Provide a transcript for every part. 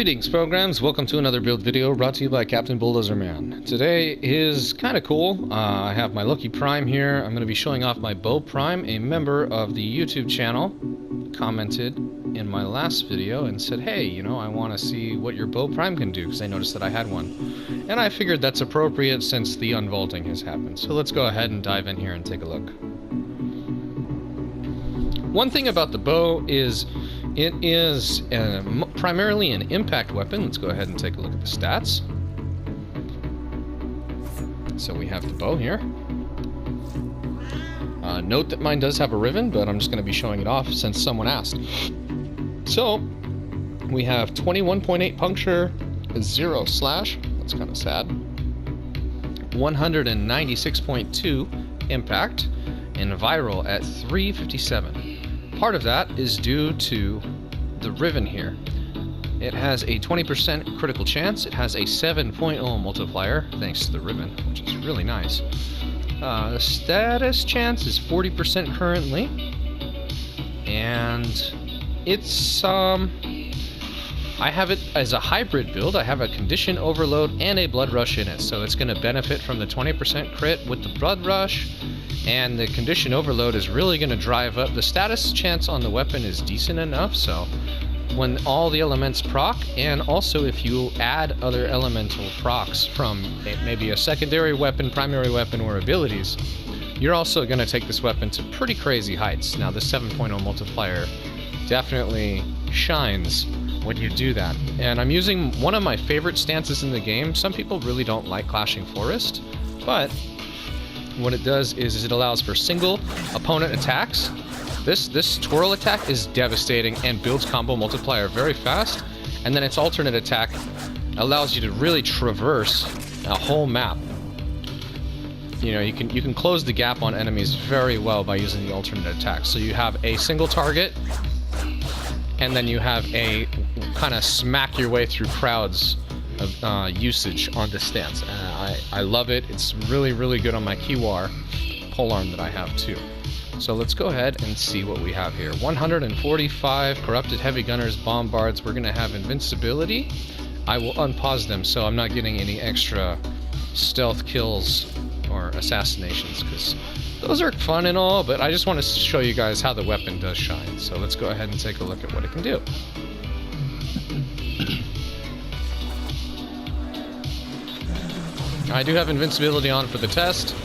Greetings, programs. Welcome to another build video brought to you by Captain Bulldozer Man. Today is kind of cool. I have my Lucky Prime here. I'm going to be showing off my Bo Prime. A member of the YouTube channel commented in my last video and said, hey, you know, I want to see what your Bo Prime can do because I noticed that I had one. And I figured that's appropriate since the unvaulting has happened. So let's go ahead and dive in here and take a look. One thing about the bow is it is primarily an impact weapon. Let's go ahead and take a look at the stats. So we have the bow here. Note that mine does have a riven, but I'm just going to be showing it off since someone asked. So we have 21.8 puncture, 0 slash, that's kind of sad, 196.2 impact, and viral at 357. Part of that is due to the riven here. It has a 20% critical chance. It has a 7.0 multiplier, thanks to the riven, which is really nice. The status chance is 40% currently. And it's, I have it as a hybrid build. I have a condition overload and a blood rush in it. So it's going to benefit from the 20% crit with the blood rush. And the condition overload is really going to drive up. The status chance on the weapon is decent enough, so when all the elements proc, and also if you add other elemental procs from maybe a secondary weapon, primary weapon, or abilities, you're also going to take this weapon to pretty crazy heights. Now, the 7.0 multiplier definitely shines when you do that. And I'm using one of my favorite stances in the game. Some people really don't like Clashing Forest, but what it does is it allows for single opponent attacks. This twirl attack is devastating and builds combo multiplier very fast, and then its alternate attack allows you to really traverse a whole map. You know, you can close the gap on enemies very well by using the alternate attack. So you have a single target, and then you have a kind of smack your way through crowds of usage on this stance. I love it. It's really, really good on my Kiwar polearm that I have too. So let's go ahead and see what we have here. 145 corrupted heavy gunners, bombards. We're going to have invincibility. I will unpause them so I'm not getting any extra stealth kills or assassinations, because those are fun and all, but I just want to show you guys how the weapon does shine. So let's go ahead and take a look at what it can do. I do have invincibility on for the test,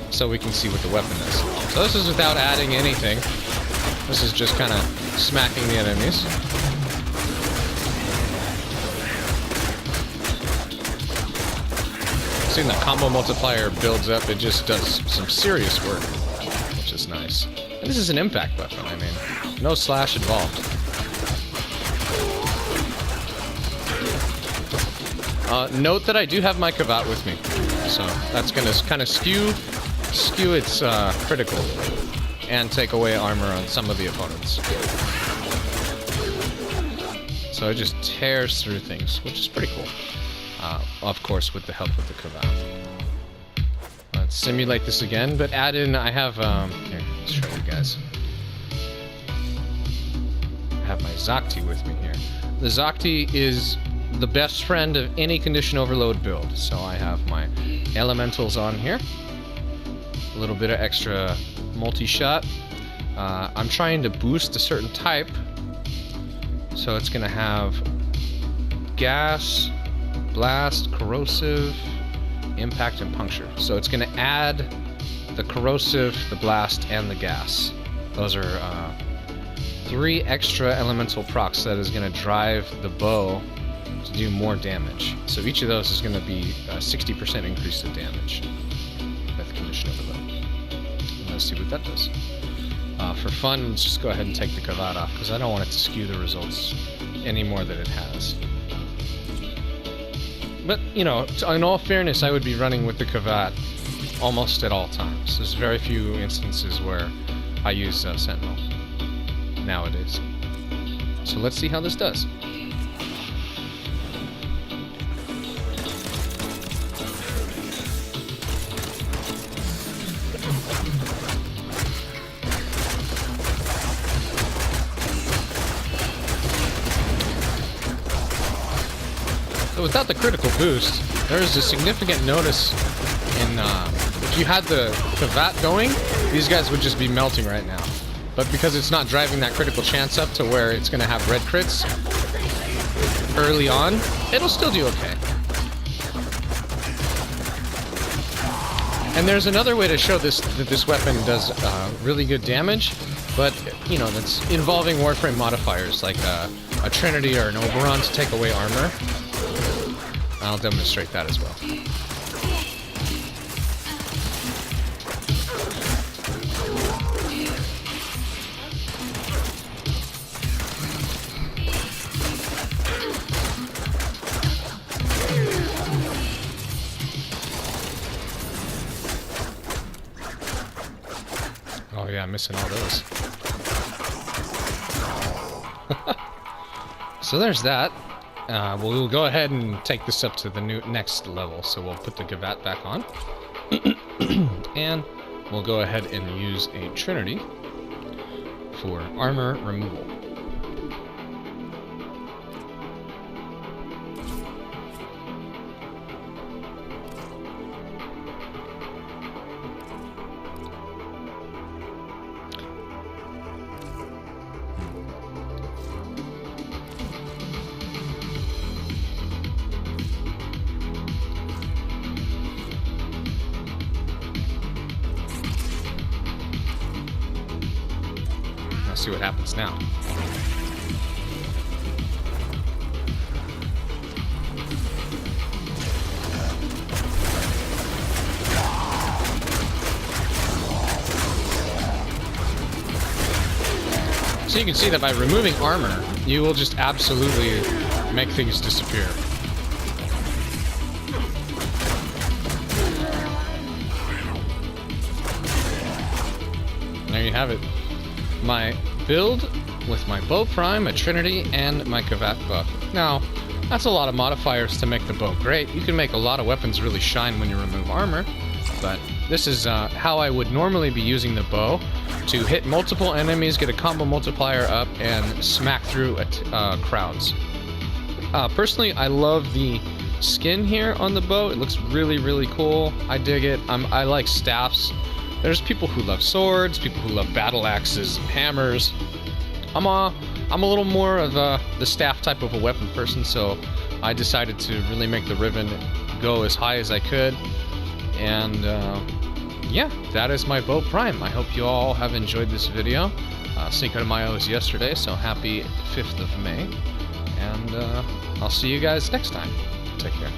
so we can see what the weapon is. So this is without adding anything. This is just kind of smacking the enemies. Seeing the combo multiplier builds up, it just does some serious work, which is nice. And this is an impact weapon, I mean, no slash involved. Note that I do have my Kavat with me, so that's going to kind of skew its critical and take away armor on some of the opponents. So it just tears through things, which is pretty cool. Of course, with the help of the Kavat. Let's simulate this again, but add in, I have, here, let's show you guys. I have my Zakti with me here. The Zakti is the best friend of any condition overload build. So I have my elementals on here, a little bit of extra multi-shot. I'm trying to boost a certain type, so it's going to have gas, blast, corrosive, impact, and puncture. So it's going to add the corrosive, the blast, and the gas. Those are 3 extra elemental procs that is going to drive the bow to do more damage. So each of those is going to be a 60% increase to damage with condition overload. Let's see what that does. For fun, let's just go ahead and take the Kavat off, because I don't want it to skew the results any more than it has. But, you know, in all fairness, I would be running with the Kavat almost at all times. There's very few instances where I use Sentinel nowadays. So let's see how this does. So without the critical boost, there is a significant notice in, if you had the VAT going, these guys would just be melting right now. But because it's not driving that critical chance up to where it's going to have red crits early on, it'll still do okay. And there's another way to show this that this weapon does really good damage, but, you know, that's involving Warframe modifiers, like a Trinity or an Oberon to take away armor. I'll demonstrate that as well. Oh yeah, I'm missing all those. So there's that. We'll go ahead and take this up to the next level. So we'll put the Gavat back on. And we'll go ahead and use a Trinity for armor removal. See what happens now. So you can see that by removing armor, you will just absolutely make things disappear. There you have it. My build with my Bo Prime, a Trinity, and my Gavat buff. Now, that's a lot of modifiers to make the bow great. You can make a lot of weapons really shine when you remove armor, but this is how I would normally be using the bow, to hit multiple enemies, get a combo multiplier up, and smack through crowds. Personally, I love the skin here on the bow. It looks really, really cool. I dig it. I like staffs. There's people who love swords, people who love battle axes, hammers. I'm a little more of the staff type of a weapon person, so I decided to really make the Riven go as high as I could. And yeah, that is my Bo Prime. I hope you all have enjoyed this video. Cinco de Mayo was yesterday, so happy 5th of May. And I'll see you guys next time. Take care.